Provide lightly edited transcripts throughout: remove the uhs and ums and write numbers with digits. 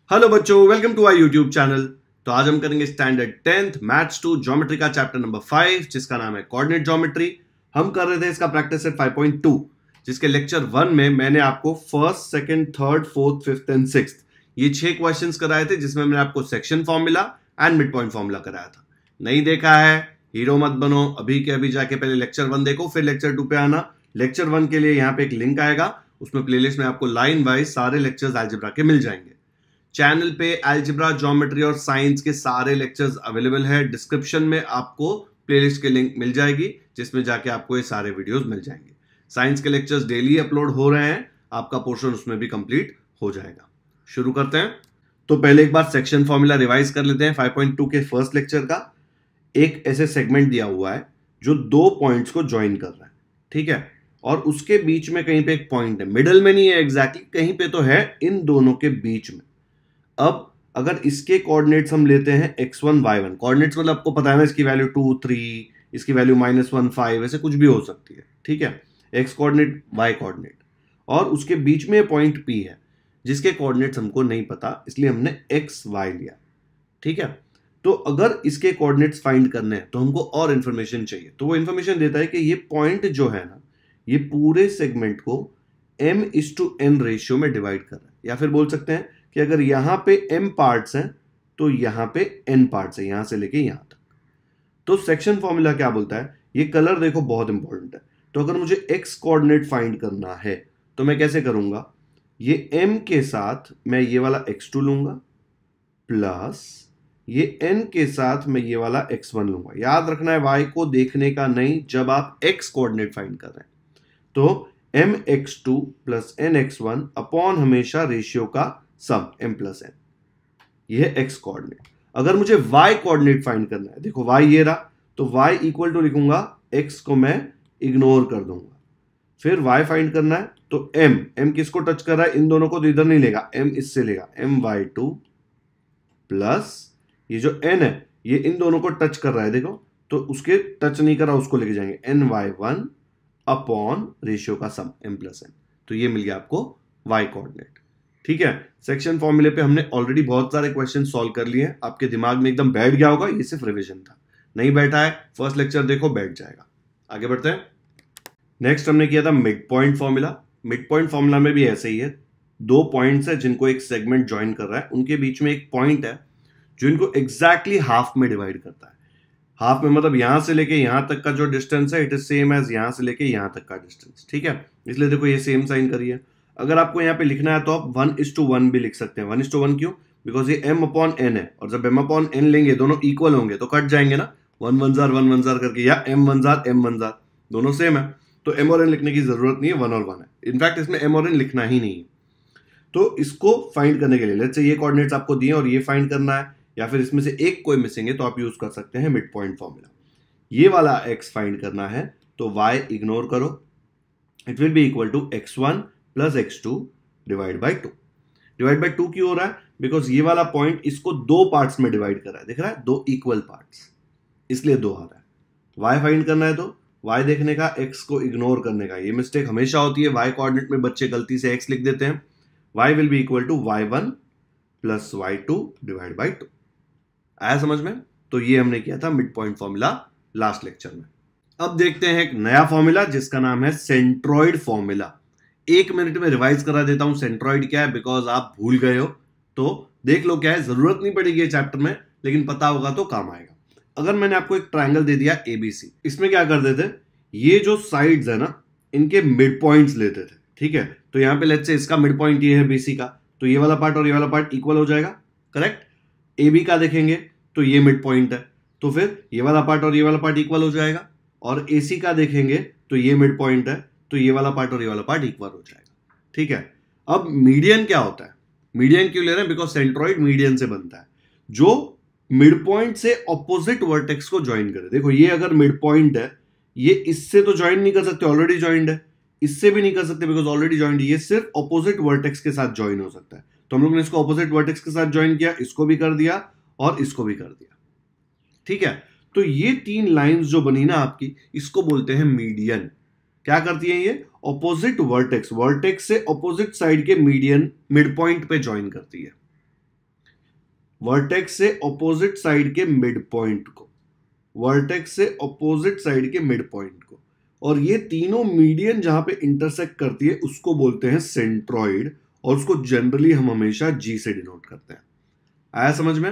Hello बच्चों, welcome to our YouTube channel. तो आज हम करेंगे स्टैंडर्ड 10th मैथ्स 2 ज्योमेट्री का चैप्टर नंबर 5 जिसका नाम है कोऑर्डिनेट ज्योमेट्री। हम कर रहे थे इसका प्रैक्टिस सेट 5.2 जिसके लेक्चर 1 में मैंने आपको first, second, third, fourth, fifth and sixth ये 6 क्वेश्चंस कराए थे जिसमें मैंने आपको section formula and mid point formula कराया था। नहीं देखा है, हीरो मत बनो, अभी के अभी जाके पहले लेक्चर 1 देखो, फिर लेक्चर 2 पे आना। लेक्चर 1 के लिए यहाँ पे एक लिंक आएगा, उसमें प्लेलिस्ट में आपको लाइन वाइज सारे लेक्चर्स अलजेब्रा के मिल जाएंगे। चैनल पे अलजेब्रा, ज्योमेट्री और साइंस के सारे लेक्चर्स अवेलेबल है। डिस्क्रिप्शन में आपको प्लेलिस्ट के लिंक मिल जाएगी जिसमें जाके आपको ये सारे वीडियोस मिल जाएंगे। साइंस के लेक्चर्स डेली अपलोड हो रहे हैं, आपका पोर्शन उसमें भी कंप्लीट हो जाएगा। शुरू करते हैं। तो पहले एक बार सेक्शन फॉर्मूला रिवाइज कर लेते हैं। 5.2 के फर्स्ट लेक्चर का एक ऐसे सेगमेंट दिया हुआ है जो दो पॉइंट्स को ज्वाइन कर रहा है, ठीक है, और उसके बीच में कहीं पे एक पॉइंट है, मिडल में नहीं है एग्जैक्टली, कहीं पे तो है इन दोनों के बीच में। अब अगर इसके कोऑर्डिनेट्स हम लेते हैं x1 y1, कोऑर्डिनेट्स मतलब आपको पता है ना, इसकी वैल्यू 2 3, इसकी वैल्यू -1 5, ऐसे कुछ भी हो सकती है, ठीक है। x कोऑर्डिनेट, y कोऑर्डिनेट, और उसके बीच में पॉइंट P है जिसके कोऑर्डिनेट्स हमको नहीं पता, इसलिए हमने x y लिया, ठीक है। तो अगर इसके कोऑर्डिनेट्स फाइंड करने हैं तो हमको और इंफॉर्मेशन चाहिए, तो वो इंफॉर्मेशन देता है कि ये पॉइंट जो है ना, ये पूरे सेगमेंट को m/n रेशियो में डिवाइड कर रहा है, या फिर बोल सकते हैं कि अगर यहां पे m पार्ट्स हैं तो यहां पे n पार्ट्स है, यहां से लेके यहां तक। तो सेक्शन फॉर्मूला क्या बोलता है, ये कलर देखो बहुत इंपॉर्टेंट है। तो अगर मुझे x कोऑर्डिनेट फाइंड करना है तो मैं कैसे करूंगा, ये m के साथ मैं ये वाला x2 लूंगा, प्लस ये n के साथ मैं ये वाला x1 लूंगा। याद रखना है y को देखने का नहीं, जब आप x कोऑर्डिनेट फाइंड कर रहे हैं तो mx2 प्लस nx1 अपॉन हमेशा रेशियो का सम m प्लस n, ये है x कोऑर्डिनेट। अगर मुझे y कोऑर्डिनेट फाइंड करना है, देखो y ये रहा, तो y इक्वल टू लिखूंगा, x को मैं इग्नोर कर दूंगा। फिर y फाइंड करना है तो m किसको टच कर रहा है, इन दोनों को, तो इधर नहीं लेगा, m इससे लेगा, my2 प्लस ये जो n है ये इन दोनों को टच कर रहा है, देखो, तो उसके टच नहीं कर रहा, उसको लेके जाएंगे ny1 अपॉन रेशियो का सम m प्लस n। तो ये मिल गया आपको y कोऑर्डिनेट, ठीक है। सेक्शन फॉर्मूले पे हमने ऑलरेडी बहुत सारे क्वेश्चन सॉल्व कर लिए हैं, आपके दिमाग में एकदम बैठ गया होगा, ये सिर्फ रिवीजन था। नहीं बैठा है, फर्स्ट लेक्चर देखो, बैठ जाएगा। आगे बढ़ते हैं। नेक्स्ट हमने किया था mid point formula. Mid point formula में भी ऐसे ही है, दो पॉइंट्स है जिनको एक सेगमेंट ज्वाइन कर रहा है, उनके बीच में एक पॉइंट है जो इनको एग्जैक्टली हाफ में डिवाइड करता है। हाफ में मतलब यहां से लेके यहां तक का जो डिस्टेंस है, इट इज सेम एज यहां से लेके यहां तक का डिस्टेंस, ठीक है। इसलिए देखो ये सेम साइन करिए। अगर आपको यहाँ पे लिखना है तो आप 1:1 भी लिख सकते हैं। 1:1 क्यों, बिकॉज ये m अपॉन n है, और जब m अपॉन n लेंगे दोनों इक्वल होंगे तो कट जाएंगे ना, 1 1 जार 1 1 जार करके, या m 1 जार m 1 जार, दोनों सेम है, तो m और n लिखने की जरूरत नहीं है, 1 और 1 है। इनफैक्ट इसमें m और n लिखना ही नहीं है। तो इसको फाइंड करने के लिए लेट्स से ये कोऑर्डिनेट्स आपको दिए और ये फाइंड करना है, या फिर इसमें से एक कोई मिसिंग है, तो आप यूज कर सकते हैं मिड पॉइंट फॉर्मूला। ये वाला x फाइंड करना है तो y इग्नोर करो, it will be equal to x1 plus x2 divide by 2। Divide by 2 क्यों हो रहा है, बिकॉज ये वाला पॉइंट इसको दो पार्ट्स में डिवाइड कर रहा है, दिख रहा है, दो इक्वल पार्ट्स, इसलिए 2 आ रहा है। y फाइंड करना है तो y देखने का, x को इग्नोर करने का, ये मिस्टेक हमेशा होती है, y कोऑर्डिनेट में बच्चे गलती से x लिख देते हैं। y will be equal to y1 plus y2 divide by 2। आया समझ में। तो ये हमने किया था mid point formula last lecture में। अब देखते हैं एक नया फॉर्मूला जिसका नाम है सेंट्रॉइड फॉर्मूला। 1 मिनट में रिवाइज करा देता हूं सेंट्रॉइड क्या है, बिकॉज आप भूल गए हो तो देख लो क्या है, जरूरत नहीं पड़ेगी चैप्टर में, लेकिन पता होगा तो काम आएगा। अगर मैंने आपको एक ट्रायंगल दे दिया ABC, इसमें क्या करते थे, ये जो साइड्स है ना, इनके मिड पॉइंट्स लेते थे, ठीक है। तो यहां पे लेट्स से इसका मिड पॉइंट ये है BC का, तो ये वाला पार्ट और ये वाला पार्ट इक्वल हो जाएगा, करेक्ट। AB का देखेंगे तो ये मिड पॉइंट है, तो फिर ये वाला पार्ट और ये वाला पार्ट इक्वल हो जाएगा। और AC का देखेंगे तो ये मिड पॉइंट है, तो ये वाला पार्ट और ये वाला पार्ट इक्वल हो जाएगा, ठीक है। अब मीडियन क्या होता है, मीडियन क्यों ले रहे हैं, बिकॉज सेंट्रॉइड मीडियन से बनता है, जो मिड पॉइंट से ऑपोजिट वर्टेक्स को ज्वाइन करे। देखो ये अगर मिड पॉइंट है, ये इससे तो ज्वाइन नहीं कर सकते, ऑलरेडी ज्वाइंड है, इससे भी नहीं कर सकते बिकॉज ऑलरेडी ज्वाइंड है, ये सिर्फ ऑपोजिट वर्टेक्स के साथ ज्वाइन हो सकता है। तो हम लोग ने इसको ऑपोजिट वर्टेक्स के साथ ज्वाइन किया, इसको भी कर दिया और इसको भी कर दिया, ठीक है। तो ये 3 लाइंस जो बनी ना आपकी, इसको बोलते हैं मीडियन। क्या करती है ये, ऑपोजिट वर्टेक्स, वर्टेक्स से ऑपोजिट साइड के मीडियन, मिड पॉइंट पे ज्वाइन करती है, वर्टेक्स से ऑपोजिट साइड के मिड पॉइंट को, वर्टेक्स से ऑपोजिट साइड के मिड पॉइंट को, और ये तीनों मीडियन जहां पे इंटरसेक्ट करती है उसको बोलते हैं सेंट्रॉइड, और उसको जनरली हम हमेशा जी से डिनोट करते हैं। आया समझ में?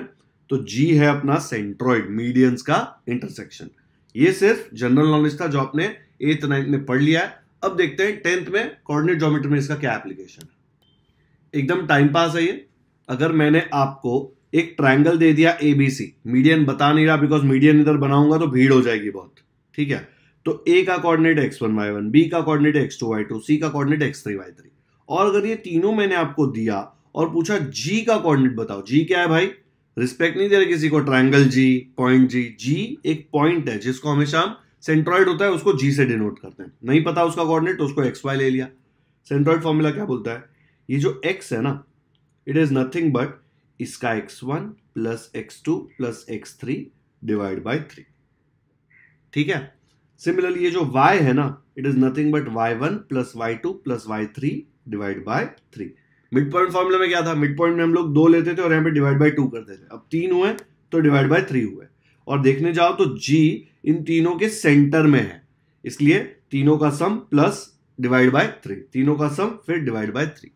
तो जी है अपना सेंट्रॉइड, मीडियंस का इंटरसेक्शन। ये सिर्फ जनरल नॉलेज था जो आपने 8th 9th में पढ़ लिया है। अब देखते हैं 10th में कोऑर्डिनेट ज्योमेट्री में इसका क्या एप्लीकेशन है। एकदम टाइम पास है ये। अगर मैंने आपको एक ट्रायंगल दे दिया ABC, मीडियन बता नहीं रहा बिकॉज मीडियन इधर बनाऊंगा तो भीड़ हो जाएगी बहुत, ठीक है। तो A का कोऑर्डिनेट x1 y1, B का कोऑर्डिनेट x2 y2, C का कोऑर्डिनेट x3 y3, और अगर ये तीनों मैंने आपको दिया और पूछा G का कोऑर्डिनेट बताओ। G क्या है भाई? रिस्पेक्ट नहीं दे रहे किसी को, triangle G, point G। G एक पॉइंट है जिसको हमेशा हम सेंट्रॉइड होता है उसको G से डिनोट करते हैं। नहीं पता उसका कोऑर्डिनेट तो उसको xy ले लिया। सेंट्रॉइड फॉर्मूला क्या बोलता है? ये जो x है ना, इट इज नथिंग बट इसका x1 plus x2 plus x3 divide by 3, ठीक है। सिमिलरली ये जो y है ना, it is nothing but y1 plus y2 plus y3 divide by 3। Mid point formula में क्या था? मिड पॉइंट में हम लोग 2 लेते थे और यहाँ पे डिवाइड बाय 2 करते थे। अब 3 हुए तो डिवाइड बाय 3 हुए, और देखने जाओ तो G इन तीनों के सेंटर में है, इसलिए तीनों का सम प्लस डिवाइड बाय 3, तीनों का सम फिर डिवाइड बाय 3।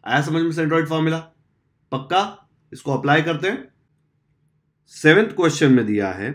आया समझ में सेंट्रॉइड फॉर्मूला? पक्का? इसको अप्लाई करते हैं। 7th क्वेश्चन में दिया है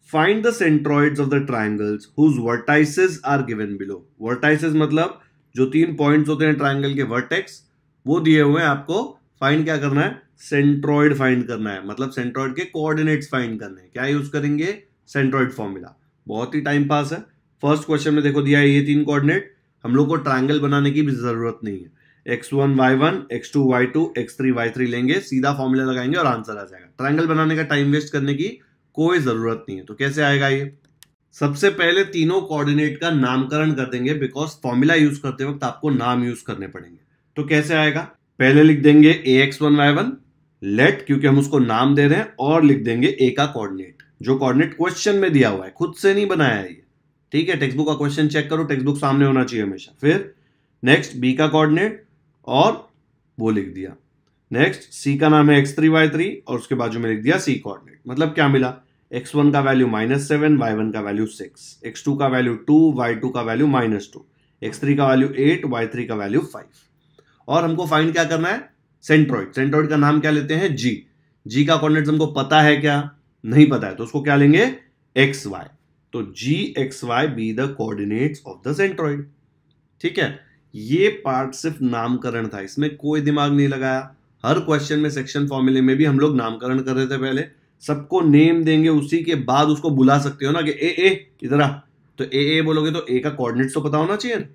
find the centroids of the triangles whose vertices are given below. Vertices मतलब जो 3 पॉइंट्स होते हैं ट्रायंगल के, वर्टेक्स, वो दिए हुए हैं। आपको फाइंड क्या करना है? सेंट्रॉइड फाइंड करना है, मतलब सेंट्रॉइड के कोऑर्डिनेट्स फाइंड करने हैं। क्या यूज करेंगे? Centroid formula. बहुत ही टाइम पास है। फर्स्ट क्वेश्चन में देखो दिया है ये 3 कोऑर्डिनेट, हम लोग को ट्रायंगल बनाने की भी जरूरत नहीं है। x1 y1, x2 y2, x3 y3 लेंगे, सीधा फॉर्मूला लगाएंगे और आंसर आ जाएगा। ट्रायंगल बनाने का टाइम वेस्ट करने की कोई जरूरत नहीं है। तो कैसे आएगा ये? सबसे पहले तीनों कोऑर्डिनेट का नामकरण कर देंगे, बिकॉज फॉर्मूला यूज करते वक्त आपको नाम यूज करने पड़ेंगे। तो कैसे आएगा? पहले लिख देंगे ax1 y1 लेट, क्योंकि हम उसको नाम दे रहे हैं, और लिख देंगे a का कोऑर्डिनेट, जो कोऑर्डिनेट क्वेश्चन में दिया हुआ है, खुद से नहीं बनाया है ये, ठीक है। टेक्स्ट बुक का क्वेश्चन चेक करो, टेक्स्ट बुक सामने होना चाहिए हमेशा। फिर नेक्स्ट b का कोऑर्डिनेट और वो लिख दिया। नेक्स्ट c का नाम है x3 y3 और उसके बाजू में लिख दिया c कोऑर्डिनेट। मतलब क्या मिला? x1 का वैल्यू -7, y1 का वैल्यू 6, x2 का वैल्यू 2, y2 का वैल्यू -2, x3 का वैल्यू 8, y3 का वैल्यू 5। और हमको फाइंड क्या करना है? सेंट्रॉइड। सेंट्रॉइड का नाम क्या लेते हैं? G। G का कोऑर्डिनेट्स हमको पता है क्या? नहीं पता है, तो उसको क्या लेंगे? xy। तो gxy be the coordinates of the centroid, ठीक है। ये पार्ट सिर्फ नामकरण था, इसमें कोई दिमाग नहीं लगाया। हर क्वेश्चन में सेक्शन फॉर्मूले में भी हम लोग नामकरण कर रहे थे। पहले सबको नेम देंगे, उसी के बाद उसको बुला सकते हो ना कि ए इधर आ, तो ए बोलोगे तो ए का कोऑर्डिनेट्स तो पता होना चाहिए ना,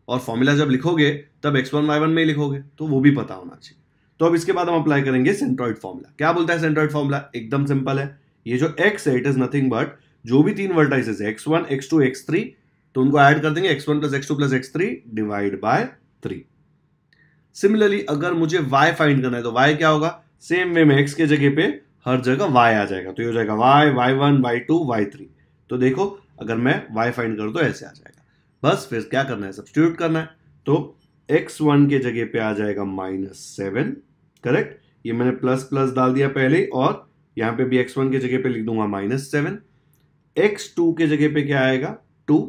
और फॉर्मूला जब लिखोगे तब x1 y1 में ही लिखोगे, तो वो भी पता होना चाहिए। तो अब इसके बाद हम अप्लाई करेंगे सेंट्रॉइड फॉर्मूला। क्या बोलता है सेंट्रॉइड फॉर्मूला? एकदम सिंपल है। ये जो x है इट इज नथिंग बट जो भी 3 वर्टाइसेस है x1 x2 x3, तो उनको ऐड कर देंगे x1 plus x2 plus x3 divide by 3। Similarly अगर मुझे y फाइंड करना है तो y क्या होगा? सेम वे में x के जगह पे हर जगह y आ जाएगा, तो ये हो जाएगा y, y1, y2, y3। तो देखो अगर मैं y फाइंड करूं तो ऐसे आ जाएगा। बस फिर क्या करना है? सब्स्टिट्यूट करना है। तो x1 के जगह पे आ जाएगा -7, करेक्ट। ये मैंने प्लस प्लस डाल दिया पहले, और यहां पे भी x1 के जगह पे लिख दूंगा -7। x2 के जगह पे क्या आएगा? 2।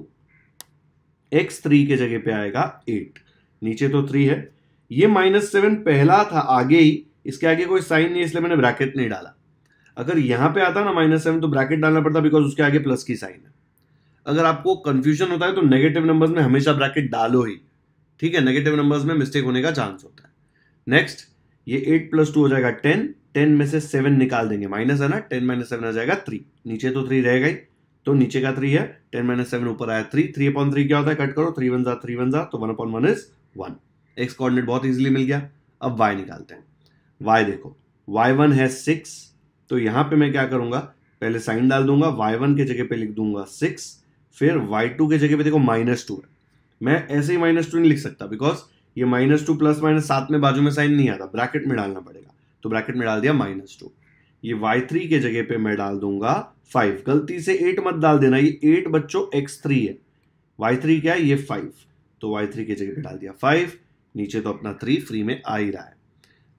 x3 के जगह पे आएगा 8। नीचे तो 3 है। ये -7 पहला था आगे ही, इसके आगे कोई साइन नहीं, इसलिए मैंने ब्रैकेट नहीं डाला। अगर यहां पे आता ना -7 तो ब्रैकेट डालना पड़ता, बिकॉज उसके आगे प्लस की साइन है। अगर आपको कंफ्यूजन होता है तो नेगेटिव नंबर्स में हमेशा ब्रैकेट डालो ही, ठीक है। नेगेटिव नंबर्स में मिस्टेक होने का चांस होता है। नेक्स्ट ये 8 + 2 हो जाएगा 10। 10 में से 7 निकाल देंगे, माइनस है ना, 10 - 7 आ जाएगा 3। नीचे तो 3 रहेगा ही, तो नीचे का 3 है, 10 - 7 ऊपर आया 3। 3/3 क्या होता है? कट करो, 3 × 1 = 3 × 1 तो 1/1 इज 1। एक्स कोऑर्डिनेट बहुत इजीली मिल गया। अब y निकालते हैं। y देखो, y1 है 6, तो यहां पे मैं क्या करूंगा? पहले साइन डाल दूंगा, y1 के जगह पे लिख दूंगा 6, फिर y2 के जगह पे देखो -2 है। मैं ऐसे ही -2 नहीं लिख सकता, बिकॉज ये -2 प्लस माइनस साथ में बाजू में साइन नहीं आता, ब्रैकेट में डालना पड़ेगा। तो ब्रैकेट में डाल दिया -2। ये y3 के जगह पे मैं डाल दूंगा 5। गलती से 8 मत डाल देना, ये 8 बच्चों x3 है, y3 क्या है? ये 5। तो y3 के जगह पे डाल दिया 5। नीचे तो अपना 3 फ्री में आ ही रहा है।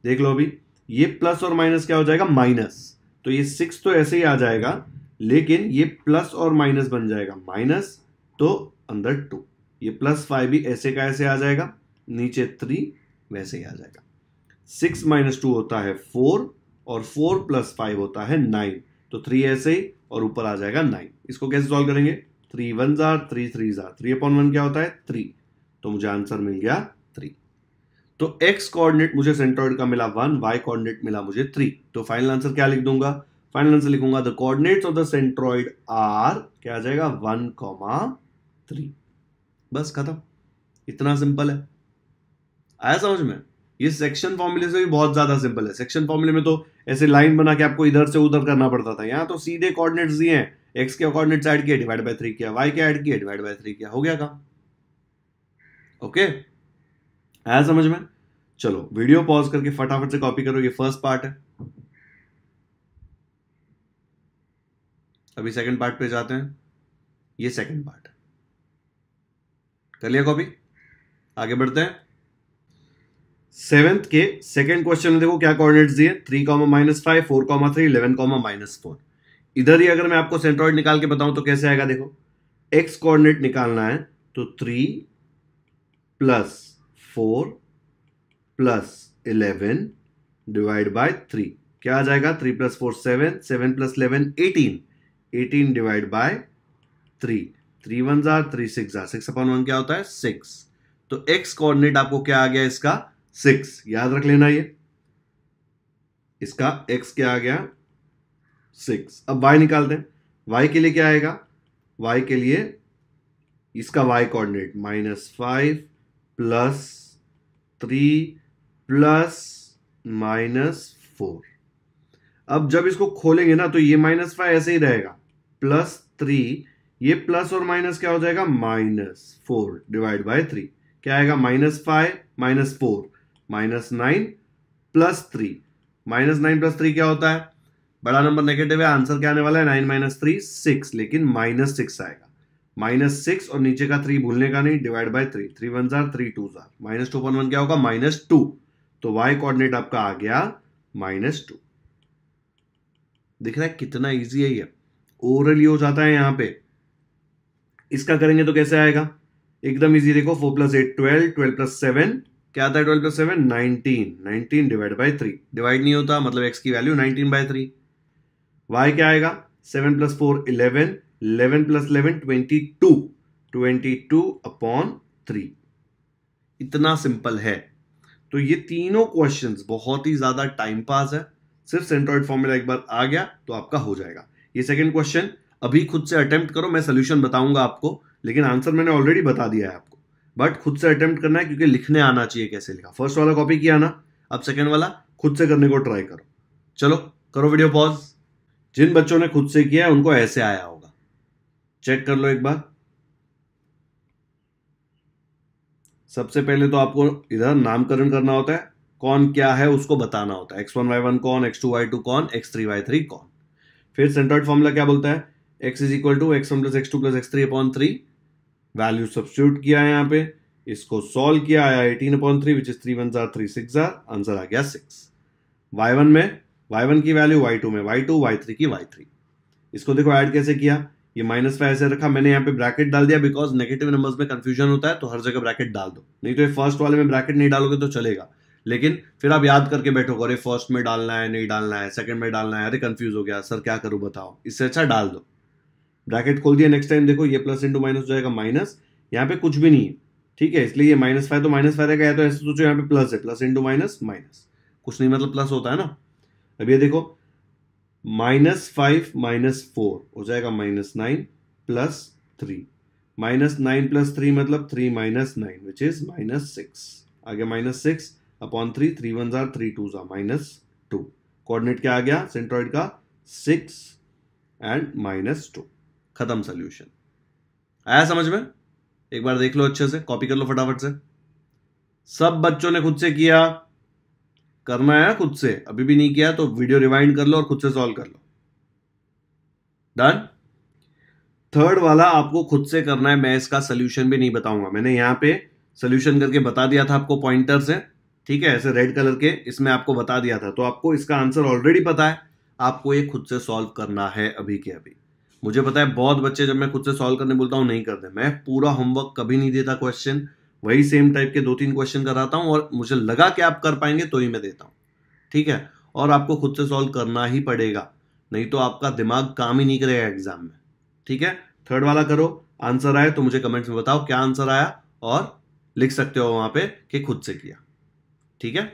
देख लो अभी ये प्लस और माइनस क्या हो जाएगा, माइनस। तो ये 6 तो ऐसे ही आ जाएगा, लेकिन ये प्लस और माइनस बन जाएगा माइनस, तो अंदर 2। ये +5 भी ऐसे का ऐसे आ जाएगा, नीचे 3 वैसे ही आ जाएगा। 6 - 2 होता है 4 और 4 + 5 होता है 9। तो 3 ऐसे ही और ऊपर आ जाएगा 9। इसको कैसे सॉल्व करेंगे, 3 1 जार 3 3 जार 3/1 क्या होता है 3। तो मुझे आंसर मिल गया 3। तो x कोऑर्डिनेट मुझे सेंट्रॉइड का मिला 1, y कोऑर्डिनेट मिला मुझे 3। तो फाइनल आंसर क्या लिख दूंगा, फाइनल आंसर लिखूंगा the coordinates of the centroid are, क्या आ जाएगा 1,3। बस खत्म, इतना सिंपल है। आया समझ में। ये सेक्शन फॉर्मूले से भी बहुत ज्यादा सिंपल है। सेक्शन फॉर्मूले में तो ऐसे लाइन बना के आपको इधर से उधर करना पड़ता था, यहां तो सीधे कोऑर्डिनेट्स दिए हैं, x के कोऑर्डिनेट्स ऐड किए डिवाइड बाय 3 किया, y के ऐड किए डिवाइड बाय 3 किया, हो गया काम। ओके, आया समझ में। चलो वीडियो पॉज करके फटाफट से कॉपी करो, ये फर्स्ट पार्ट है। अभी सेकंड पार्ट पे जाते हैं, ये सेकंड पार्ट है। कर लिया कॉपी, आगे बढ़ते हैं। 7th के सेकंड क्वेश्चन में देखो क्या कोऑर्डिनेट्स दिए, 3, -5 4, 3 11, -4। इधर ही अगर मैं आपको सेंट्रॉइड निकाल के बताऊं तो कैसे आएगा, देखो x कोऑर्डिनेट निकालना है तो 3 + 4 + 11 डिवाइड बाय 3 क्या आ जाएगा, 3 + 4 7, 7 + 11 18, 18 डिवाइड बाय 3, 3 1 जार 3 6 जार 6/1 क्या होता है 6। तो x कोऑर्डिनेट आपको क्या आ गया, इसका 6, याद रख लेना ये, इसका x क्या आ गया 6। अब y निकालते हैं, y के लिए क्या आएगा, y के लिए इसका y कोऑर्डिनेट -5 + 3 + -4। अब जब इसको खोलेंगे ना तो ये -5 ऐसे ही रहेगा, +3, ये प्लस और माइनस क्या हो जाएगा -4 डिवाइड बाय 3 क्या आएगा, -5 -4 -9 + 3, -9 + 3 क्या होता है, बड़ा नंबर नेगेटिव है, आंसर क्या आने वाला है 9 - 3 6, लेकिन -6 आएगा, -6 और नीचे का 3 भूलने का नहीं, डिवाइड बाय 3, 3 1 जार 3 2 जार -2/1 क्या होगा -2। तो y कोऑर्डिनेट आपका आ गया -2। दिख रहा है कितना इजी है ये, ओरली हो जाता है यहां पे। इसका करेंगे तो कैसे आएगा, एकदम इजी, देखो 4 + 8 12, 12 + 7 क्या आता है, 12 + 7 19, 19 डिवाइड बाय 3, डिवाइड नहीं होता मतलब x की वैल्यू 19/3। y क्या आएगा, 7 + 4 11, 11 + 11 22, 22/3। इतना सिंपल है। तो ये तीनों क्वेश्चंस बहुत ही ज्यादा टाइम पास है, सिर्फ सेंट्रॉइड फॉर्मूला एक बार आ गया तो आपका हो जाएगा। ये सेकंड क्वेश्चन अभी खुद से अटेम्प्ट करो, मैं सोल्यूशन बताऊंगा आपको, लेकिन आंसर मैंने ऑलरेडी बता दिया है आपको, बट खुद से अटेम्प्ट करना है क्योंकि लिखने आना चाहिए कैसे लिखा। फर्स्ट वाला कॉपी किया ना, अब सेकंड वाला खुद से करने को ट्राई करो। चलो करो वीडियो पॉज। जिन बच्चों ने खुद से किया है उनको ऐसे आया होगा, चेक कर लो एक बार। सबसे पहले तो आपको इधर नामकरण करना होता है, कौन क्या है उसको बताना होता है, x1 y1 कौन, x2 y2 कौन, x3 y3 कौन। फिर सेंट्रॉइड फॉर्मूला क्या बोलता है, x = x1 + x2 + x3/3, value substitute किया है यहाँ पे, इसको सॉल्व किया, आया 18/3 विच इज 3 1 जार 3 6 जार, आंसर आ गया 6। y1 में y1 की वैल्यू, y2 में y2, y3 की y3। इसको देखो ऐड कैसे किया, ये -5 ऐसे रखा, मैंने यहाँ पे ब्रैकेट डाल दिया बिकॉज नेगेटिव नंबर्स में कंफ्यूजन होता है, तो हर जगह ब्रैकेट डाल दो, नहीं तो ये फर्स्ट वाले में ब्रैकेट नहीं डालोगे तो चलेगा, लेकिन फिर आप याद करके बैठोगे अरे फर्स्ट में डालना है नहीं डालना है, सेकंड में डालना है, अरे कंफ्यूज हो गया सर क्या करूं बताओ, इससे अच्छा डाल दो। ब्रैकेट खोल दिया, नेक्स्ट टाइम देखो ये प्लस इंटू माइनस हो जाएगा माइनस, यहाँ पे कुछ भी नहीं है, ठीक है, इसलिए ये -5 तो -5 रहेगा, या तो ऐसे सोचो यहाँ पे प्लस है, प्लस इंटू माइनस माइनस, कुछ नहीं मतलब प्लस होता है ना। अब ये देखो -5 - 4 हो जाएगा -9 + 3, -9 + 3 मतलब 3 - 9 विच इज -6, आ गया -6/3, 3 1 जार 3 2 जार -2। कोऑर्डिनेट क्या आ गया सेंट्रॉइड का 6 एंड -2। खत्म सोल्यूशन। आया समझ में, एक बार देख लो अच्छे से, कॉपी कर लो फटाफट से। सब बच्चों ने खुद से किया, करना है खुद से, अभी भी नहीं किया तो वीडियो रिवाइंड कर लो और खुद से सॉल्व कर लो। डन। थर्ड वाला आपको खुद से करना है, मैं इसका सोल्यूशन भी नहीं बताऊंगा, मैंने यहां पे सोल्यूशन करके बता दिया था आपको पॉइंटर से, ठीक है, ऐसे रेड कलर के इसमें आपको बता दिया था, तो आपको इसका आंसर ऑलरेडी पता है, आपको ये खुद से सॉल्व करना है अभी के अभी। मुझे पता है बहुत बच्चे जब मैं खुद से सॉल्व करने बोलता हूँ नहीं करते, मैं पूरा होमवर्क कभी नहीं देता क्वेश्चन, वही सेम टाइप के 2-3 क्वेश्चन कराता हूँ और मुझे लगा कि आप कर पाएंगे तो ही मैं देता हूँ, ठीक है। और आपको खुद से सॉल्व करना ही पड़ेगा, नहीं तो आपका दिमाग काम ही नहीं करेगा एग्जाम में, ठीक है। थर्ड वाला करो, आंसर आए तो मुझे कमेंट्स में बताओ क्या आंसर आया, और लिख सकते हो वहां पे कि खुद से किया, ठीक है।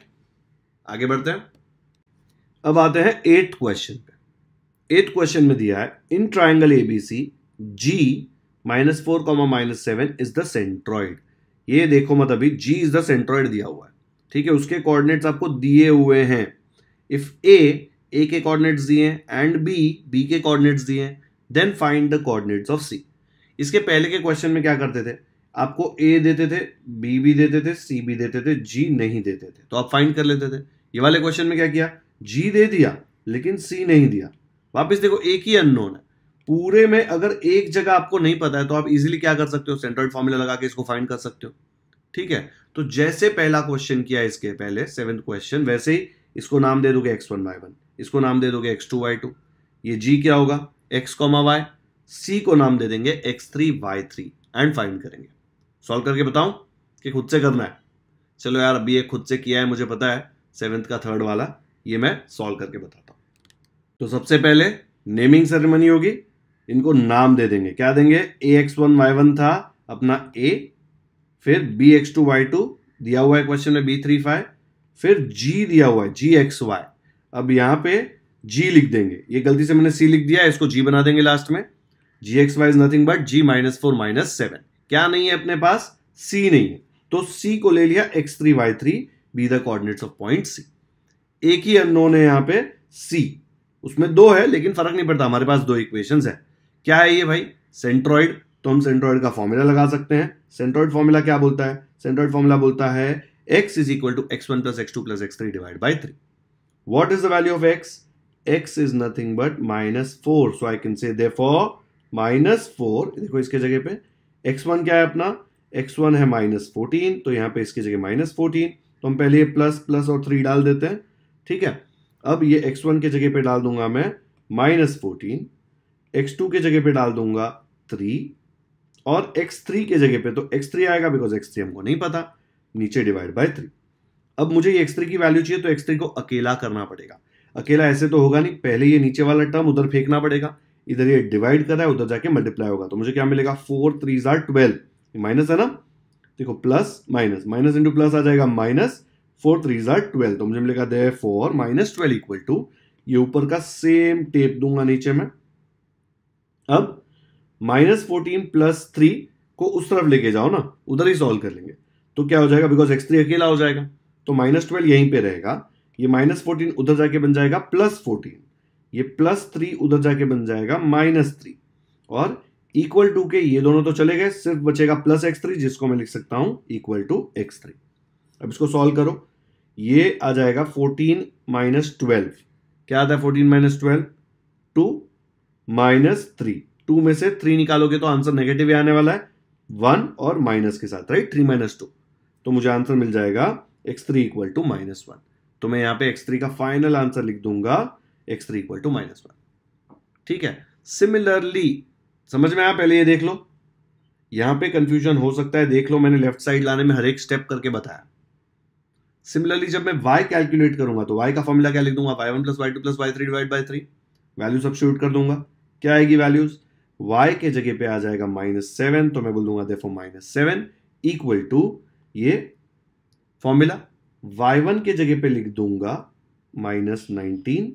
आगे बढ़ते हैं, अब आते हैं 8th क्वेश्चन पे। 8th क्वेश्चन में दिया है in triangle ABC G -4, -7 is the centroid. ये देखो मत अभी, G इज द सेंट्रॉइड दिया हुआ है, ठीक है, उसके कोऑर्डिनेट्स आपको दिए हुए हैं। इफ A के कोऑर्डिनेट्स दिए एंड B के कोऑर्डिनेट्स दिए, then find the coordinates of C। इसके पहले के क्वेश्चन में क्या करते थे, आपको A देते थे, B भी देते थे, C भी देते थे, G नहीं देते थे, तो आप फाइंड कर लेते थे। ये वाले क्वेश्चन में क्या किया, G दे दिया लेकिन C नहीं दिया। वापस देखो, एक ही अननोन है पूरे में, अगर एक जगह आपको नहीं पता है तो आप इजीली क्या कर सकते हो, सेंट्रॉइड फॉर्मूला लगा के इसको फाइंड कर सकते हो, ठीक है। तो जैसे पहला क्वेश्चन किया इसके पहले 7th क्वेश्चन, वैसे ही इसको नाम दे दोगे x1 y1, इसको नाम दे दोगे x2 y2, ये G क्या होगा x, y, C को नाम दे देंगे x3 y3 एंड फाइंड करेंगे। सॉल्व करके बताऊं कि खुद से करना है? चलो यार, अभी ये खुद से किया है मुझे पता है, 7th का थर्ड वाला, ये मैं सॉल्व करके बताता हूं। तो सबसे पहले नेमिंग सेरेमनी होगी, इनको नाम दे देंगे, क्या देंगे, ax1 y1 था अपना A, फिर bx2 y2 दिया हुआ है क्वेश्चन में b3 5, फिर G दिया हुआ है gxy। अब यहां पे G लिख देंगे, ये गलती से मैंने C लिख दिया है, इसको G बना देंगे लास्ट में। gxy is nothing but G -4 -7, क्या नहीं है अपने पास, C नहीं है, तो C को ले लिया x3 y3 be the coordinates of point C। एक ही अननोन है यहां पे C, उसमें दो है लेकिन फर्क नहीं पड़ता, हमारे पास दो इक्वेशंस है। क्या है ये भाई, सेंट्रॉइड, तो हम सेंट्रॉइड का फॉर्मूला लगा सकते हैं। सेंट्रॉइड फॉर्मूला क्या बोलता है, सेंट्रॉइड फॉर्मूला बोलता है x is equal to x1 + x2 + x3 divide by 3। What is the value of x? x is nothing but -4, so I can say therefore -4, देखो इसके जगह पे x1 क्या है अपना, x1 है -14, तो यहां पे इसकी जगह -14, तो हम पहले ये प्लस प्लस और 3 डाल देते हैं, ठीक है। अब ये x1 के जगह पे डाल दूंगा मैं -14, x2 के जगह पे डाल दूंगा 3, और x3 के जगह पे तो x3 आएगा बिकॉज x3 हमको नहीं पता, नीचे डिवाइड बाय 3। अब मुझे ये x3 की वैल्यू चाहिए तो x3 को अकेला करना पड़ेगा, अकेला ऐसे तो होगा नहीं, पहले ये नीचे वाला टर्म उधर फेंकना पड़ेगा, इधर ये डिवाइड कर रहा है उधर जाके मल्टीप्लाई होगा, तो मुझे क्या मिलेगा, 4 3 12, माइनस है ना, देखो plus minus, minus into plus आ जाएगा माइनस, 4 3 12, तो मुझे मिलेगा देयरफॉर -12 इक्वल टू, ये ऊपर का सेम टेप दूंगा नीचे में। अब -14 + 3 को उस तरफ लेके जाओ ना, उधर ही सॉल्व कर लेंगे, तो क्या हो जाएगा, बिकॉज x3 अकेला हो जाएगा तो -12 यहीं पे रहेगा, ये -14 उधर जाके बन जाएगा +14, ये +3 उधर जाके बन जाएगा -3, और इक्वल टू के ये दोनों तो चले गए, सिर्फ बचेगा +x3 जिसको मैं लिख सकता हूं इक्वल टू x3। अब इसको सॉल्व करो, ये आ जाएगा 14 - 12, क्या आता है 14 - 12, 2 -3, 2 में से 3 निकालोगे तो आंसर नेगेटिव आने वाला है, 1 और माइनस के साथ, राइट, 3 - 2, तो मुझे आंसर मिल जाएगा x3 इक्वल टू -1, तो मैं यहां पे x3 का फाइनल आंसर लिख दूंगा x3 इक्वल टू -1, ठीक है। सिमिलरली समझ में आया, पहले ये देख लो, यहां पे कंफ्यूजन हो सकता है, देख लो मैंने लेफ्ट साइड लाने में हर एक स्टेप करके बताया। सिमिलरली जब मैं y कैलकुलेट करूंगा तो y का फॉर्मूला क्या लिख दूंगा, y1 + y2 + y3 divide by 3, value substitute कर दूंगा, क्या आएगी वैल्यूज, y के जगह पे आ जाएगा -7, तो मैं बोल दूंगा देखो -7 इक्वल टू ये फॉर्मूला, y1 के जगह पे लिख दूंगा -19,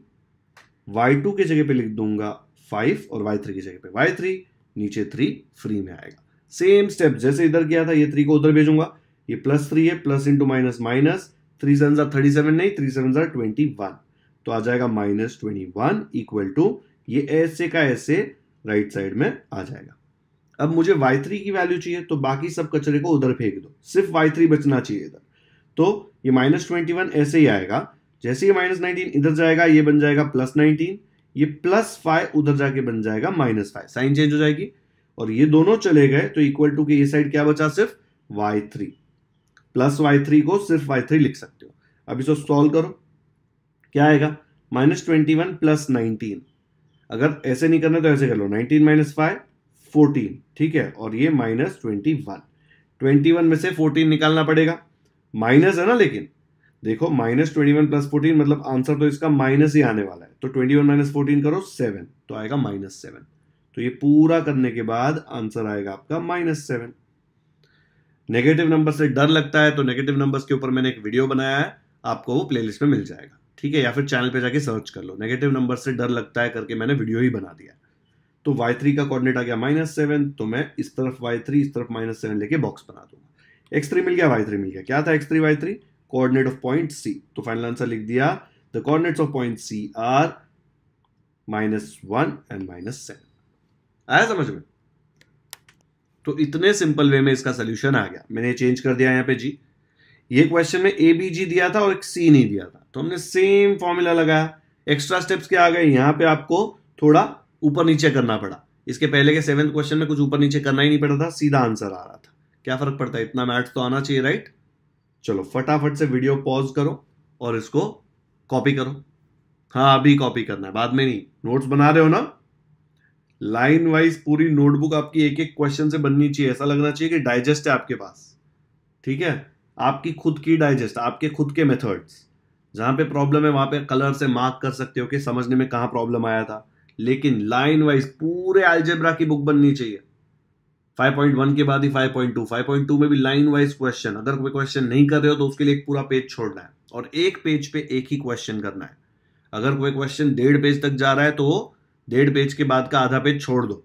y2 के जगह पे लिख दूंगा 5, और y3 की जगह पे y3, नीचे 3 फ्री में आएगा। सेम स्टेप जैसे इधर किया था, ये 3 को उधर भेजूंगा, ये +3 है, प्लस इंटू माइनस माइनस, 3 7 37 नहीं, 3 7 21, तो आ जाएगा -21 इक्वल टू, ये ऐसे का ऐसे राइट साइड में आ जाएगा। अब मुझे y3 की वैल्यू चाहिए, तो बाकी सब कचरे को उधर फेंक दो, सिर्फ y3 बचना चाहिए इधर, तो ये -21 ऐसे ही आएगा, जैसे ये -19 इधर जाएगा ये बन जाएगा +19, ये +5 उधर जाके बन जाएगा -5, साइन चेंज हो जाएगी, और ये दोनों चले गए तो इक्वल टू के ये साइड क्या बचा, सिर्फ y3, +y3 को सिर्फ y3 लिख सकते हो। अब इसको सॉल्व करो, क्या आएगा -21 + 19। अगर ऐसे नहीं करना तो ऐसे कर लो, 19 - 5 14, ठीक है, और ये -21। 21 में से 14 निकालना पड़ेगा, माइनस है ना, लेकिन देखो -21 + 14 मतलब आंसर तो इसका माइनस ही आने वाला है, तो 21 - 14 करो 7, तो आएगा -7। तो ये पूरा करने के बाद आंसर आएगा आपका -7। नेगेटिव नंबर से डर लगता है तो नेगेटिव नंबर्स के ऊपर मैंने एक वीडियो बनाया है, आपको वो प्लेलिस्ट में मिल जाएगा, ठीक है, या फिर चैनल पे जाके सर्च कर लो, नेगेटिव नंबर से डर लगता है करके मैंने वीडियो ही बना दिया। तो y3 का कोऑर्डिनेट आ गया -7, तो मैं इस तरफ y3 इस तरफ -7 लेके बॉक्स बना दूंगा। x3 मिल गया, y3 मिल गया, क्या था x3 y3, coordinate of point C। तो फाइनल आंसर लिख दिया, the coordinates of point C are -1 and -7। आया समझ में? तो इतने सिंपल वे में इसका सोल्यूशन आ गया। मैंने चेंज कर दिया यहाँ पे जी, ये क्वेश्चन में ए बी जी दिया था और एक सी नहीं दिया था, तो हमने सेम फॉर्मूला लगाया। एक्स्ट्रा स्टेप्स क्या आ गए, यहाँ पे आपको थोड़ा ऊपर नीचे करना पड़ा। इसके पहले के 7th क्वेश्चन में कुछ ऊपर नीचे करना ही नहीं पड़ा था, सीधा आंसर आ रहा था। क्या फर्क पड़ता है, इतना मैथ्स तो आना चाहिए, राइट? चलो फटाफट से वीडियो पॉज करो और इसको कॉपी करो। हाँ अभी कॉपी करना है, बाद में नहीं। नोट्स बना रहे हो ना, लाइन वाइज पूरी नोटबुक आपकी एक एक क्वेश्चन से बननी चाहिए, ऐसा लगना चाहिए कि डाइजेस्ट है आपके पास, ठीक है, आपकी खुद की डाइजेस्ट, आपके खुद के मेथड्स। जहां पे प्रॉब्लम है वहां पे कलर से मार्क कर सकते हो कि समझने में कहां प्रॉब्लम आया था, लेकिन लाइन वाइज पूरे अलजेब्रा की बुक बननी चाहिए। 5.1 के बाद ही 5.2, 5.2 में भी लाइन वाइज क्वेश्चन। अगर कोई क्वेश्चन नहीं कर रहे हो तो उसके लिए एक पूरा पेज छोड़ना है और एक पेज पे एक ही क्वेश्चन करना है। अगर कोई क्वेश्चन 1.5 पेज तक जा रहा है तो 1.5 पेज के बाद का आधा पेज छोड़ दो।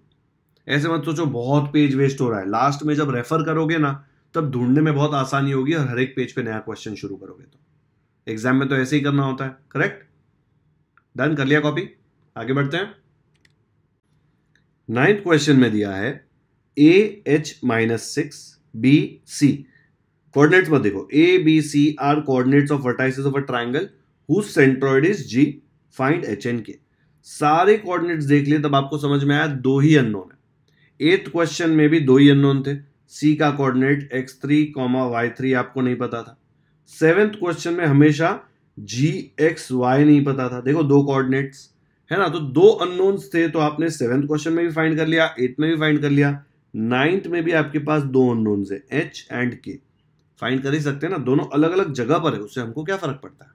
ऐसे मत सोचो बहुत पेज वेस्ट हो रहा है, लास्ट में जब रेफर करोगे ना तब ढूंढने में बहुत आसानी होगी और हर एक पेज पे नया क्वेश्चन शुरू करोगे। तो एग्जाम में तो ऐसे ही करना होता है, करेक्ट? डन कर लिया कॉपी, आगे बढ़ते हैं। 9th क्वेश्चन में दिया है AH-6 BC। कोऑर्डिनेट्स मत देखो, ABC are coordinates of vertices of a triangle whose centroid is G, find HN के। सारे कोऑर्डिनेट्स देख लिए तब आपको समझ में आया दो ही अननोन है। 8th क्वेश्चन में भी दो ही अननोन थे, C का कोऑर्डिनेट x3, y3 आपको नहीं पता था। 7th क्वेश्चन में हमेशा gxy नहीं पता था। देखो दो कोऑर्डिनेट्स है ना, तो दो अननोन्स थे, तो आपने 7th क्वेश्चन में भी फाइंड कर लिया, 8th में भी फाइंड कर लिया, 9th में भी आपके पास दो अननोन्स है h एंड k। फाइंड कर ही सकते हैं ना, दोनों अलग अलग जगह पर है, उससे हमको क्या फर्क पड़ता है,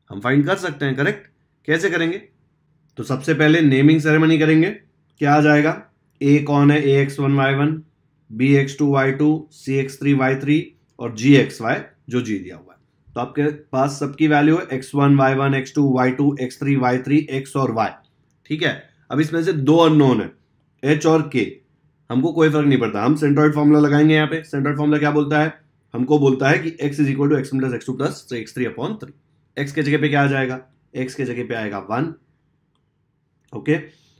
हम फाइंड कर सकते हैं, करेक्ट? कैसे करेंगे? तो सबसे पहले नेमिंग सेरेमनी करेंगे। क्या आ जाएगा, a कौन है, ax1 y1, bx2 y2, cx3 y3 और gxy जो g दिया हुआ है। तो आपके पास सबकी वैल्यू है x1 y1 x2 y2 x3 y3 x और y, ठीक है। अब इसमें से दो अननोन है h और k, हमको कोई फर्क नहीं पड़ता, हम सेंट्रॉइड फॉर्मूला लगाएंगे। यहाँ पे सेंट्रॉइड फॉर्मूला क्या बोलता है, हमको बोलता है कि x = x1 + x2 + x3/3। x के जगह पे क्या आ जाएगा, x के जगह पे आएगा 1, ओके।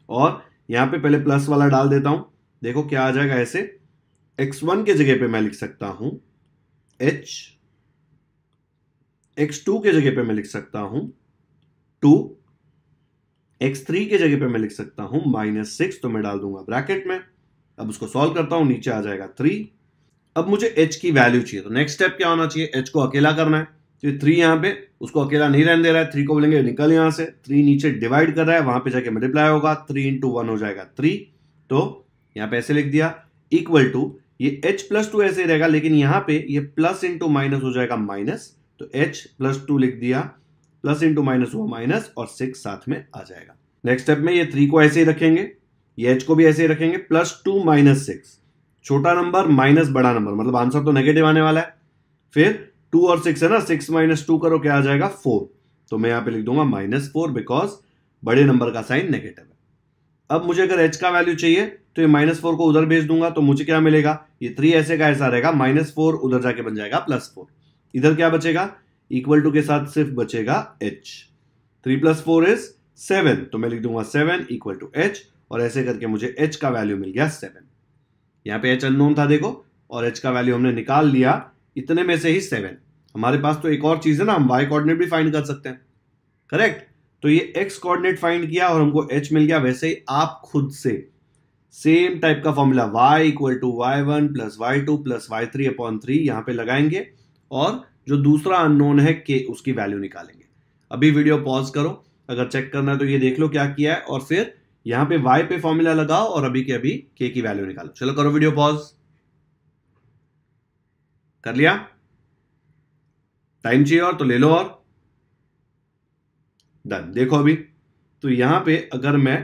और यहां पे पहले प्लस वाला डाल देता हूं, देखो क्या आ जाएगा, ऐसे x1 के जगह पे मैं लिख सकता हूं h, x2 के जगह पे मैं लिख सकता हूं 2, x3 के जगह पे मैं लिख सकता हूं -6, तो मैं डाल दूंगा ब्रैकेट में। अब उसको सॉल्व करता हूं, नीचे आ जाएगा 3। अब मुझे h की वैल्यू चाहिए, तो नेक्स्ट स्टेप क्या होना चाहिए, h को अकेला करना है। तो 3 यहां पे उसको अकेला नहीं रहने दे रहा है, 3 को बोलेंगे निकल यहां से, 3 नीचे डिवाइड कर रहा है, वहां पे जाके मल्टीप्लाई होगा, 3 × 1 हो जाएगा 3। तो यहां पे ऐसे लिख दिया, इक्वल टू ये h + 2 ऐसे रहेगा, लेकिन यहां पे ये प्लस इंटू माइनस हो जाएगा माइनस, तो h + 2 लिख दिया, प्लस इंटू माइनस हुआ माइनस और 6 साथ में आ जाएगा। नेक्स्ट स्टेप में ये 3 को ऐसे ही रखेंगे, ये h को भी ऐसे ही रखेंगे, +2 - 6, छोटा नंबर माइनस बड़ा नंबर, मतलब आंसर तो नेगेटिव आने वाला है। फिर 2 और 6 है ना, 6 - 2 करो, क्या आ जाएगा 4, तो मैं यहां पे लिख दूंगा -4, बिकॉज बड़े नंबर का साइन नेगेटिव है। अब मुझे अगर h का वैल्यू चाहिए तो ये -4 को उधर भेज दूंगा, तो मुझे क्या मिलेगा, ये 3 ऐसे का ऐसा रहेगा, -4 उधर जाके बन जाएगा +4, इधर क्या बचेगा, इक्वल टू के साथ सिर्फ बचेगा h। 3 + 4 = 7, तो मैं लिख दूंगा 7 = h, और ऐसे करके मुझे h का वैल्यू मिल गया 7। यहां पे h अननोन था देखो, और h का वैल्यू हमने निकाल लिया, इतने में से ही 7। हमारे पास तो एक और चीज है ना, हम y कोऑर्डिनेट भी फाइंड कर सकते हैं, करेक्ट? तो ये x कोऑर्डिनेट फाइंड किया और हमको h मिल गया। वैसे ही आप खुद से सेम टाइप का formula y = y1 + y2 + y3/3 यहां पे लगाएंगे, और जो दूसरा अननोन है के, उसकी वैल्यू निकालेंगे। अभी वीडियो पॉज करो, अगर चेक करना है तो ये देख लो क्या किया है, और फिर यहां पे y पे फॉर्मूला लगाओ और अभी के अभी k की वैल्यू निकालो। चलो करो वीडियो पॉज। कर लिया? टाइम चाहिए और तो ले लो, और डन। देखो अभी तो यहां पे अगर मैं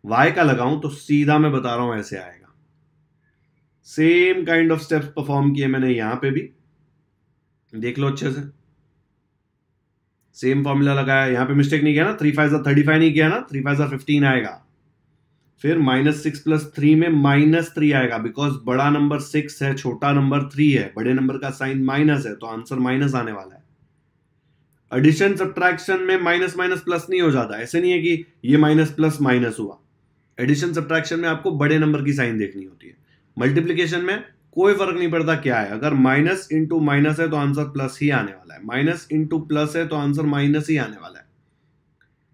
y का लगाऊं तो सीधा मैं बता रहा हूं ऐसे आएगा। Same kind of steps perform किए मैंने यहां पे भी, देख लो अच्छे से। सेम फॉर्मूला लगाया, यहां पे मिस्टेक नहीं किया ना, 3 5 35 नहीं किया ना, 3 5 15 आएगा। फिर -6 + 3 में -3 आएगा, बिकॉज बड़ा नंबर 6 है, छोटा नंबर 3 है, बड़े नंबर का साइन माइनस है, तो आंसर माइनस आने वाला है। एडिशन सब्ट्रैक्शन में माइनस माइनस प्लस नहीं हो जाता, ऐसे नहीं है कि ये माइनस प्लस माइनस हुआ। एडिशन सब्ट्रैक्शन में आपको बड़े नंबर की साइन देखनी होती है। मल्टीप्लीकेशन में कोई फर्क नहीं पड़ता क्या है, अगर माइनस इंटू माइनस है तो आंसर प्लस ही आने वाला है, माइनस इंटू प्लस है तो आंसर माइनस ही आने वाला है।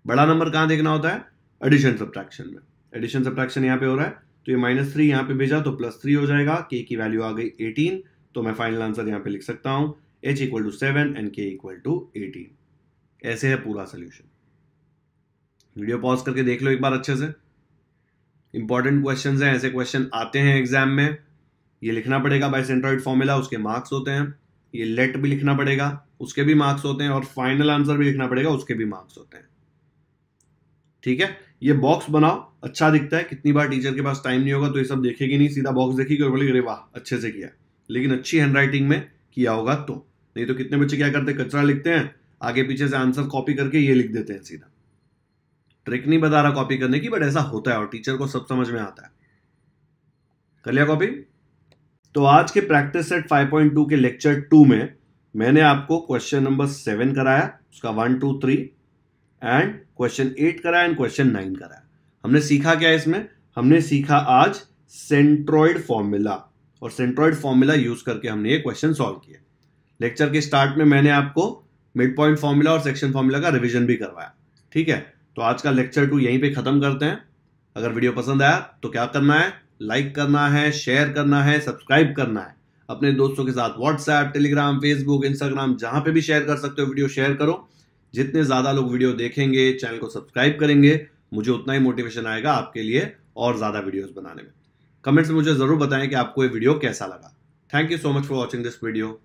बड़ा नंबर कहां देखना होता है? एडिशन सब्ट्रैक्शन में। एडिशन सब्ट्रैक्शन यहाँ पे हो रहा है, तो ये -3 यहाँ पे भेजा तो +3 हो जाएगा। k की वैल्यू आ गई 18, तो मैं फाइनल आंसर यहाँ पे लिख सकता हूं h = 7 एंड k = 18। ऐसे है पूरा सोल्यूशन। वीडियो पॉज करके देख लो एक बार अच्छे से। इंपॉर्टेंट क्वेश्चंस हैं, ऐसे क्वेश्चन आते हैं एग्जाम में। ये लिखना पड़ेगा बाइसेंट्रॉइड फॉर्मूला, उसके मार्क्स होते हैं। ये लेट भी लिखना पड़ेगा, उसके भी मार्क्स होते हैं, और फाइनल आंसर भी लिखना पड़ेगा, उसके भी मार्क्स होते हैं। ठीक है, ये बॉक्स बनाओ, अच्छा दिखता है। कितनी बार टीचर के पास टाइम नहीं होगा तो ये सब देखेगी नहीं, सीधा बॉक्स देखेगी और बोलेगी अरे वाह अच्छे से किया, लेकिन अच्छी हैंडराइटिंग में किया होगा तो। नहीं तो कितने बच्चे क्या करते हैं, कचरा लिखते हैं, आगे पीछे से आंसर कॉपी करके ये लिख देते हैं सीधा। ट्रिक नहीं बता रहा कॉपी करने की, बट ऐसा होता है और टीचर को सब समझ में आता है। कर लिया कॉपी? तो आज के प्रैक्टिस सेट 5.2 के लेक्चर 2 में मैंने आपको क्वेश्चन नंबर 7 कराया, उसका 1 2 3 एंड क्वेश्चन 8 कराया एंड क्वेश्चन 9 कराया। हमने सीखा क्या इसमें? हमने सीखा आज सेंट्रॉइड फॉर्मूला, और सेंट्रॉइड फॉर्मूला यूज करके हमने ये क्वेश्चन सॉल्व किया। लेक्चर के स्टार्ट में मैंने आपको मिड पॉइंट फॉर्मूला और सेक्शन फॉर्मूला का रिवीजन भी करवाया। ठीक है, तो आज का लेक्चर 2 यहीं पे खत्म करते हैं। अगर वीडियो पसंद आया तो क्या करना है? लाइक करना है, शेयर करना है, सब्सक्राइब करना है। अपने दोस्तों के साथ व्हाट्सएप, टेलीग्राम, फेसबुक, इंस्टाग्राम, जहां पे भी शेयर कर सकते हो वीडियो शेयर करो। जितने ज्यादा लोग वीडियो देखेंगे, चैनल को सब्सक्राइब करेंगे, मुझे उतना ही मोटिवेशन आएगा आपके लिए और ज्यादा वीडियोस बनाने में। कमेंट्स में मुझे जरूर बताएं कि आपको ये वीडियो कैसा लगा। Thank you so much for watching this video.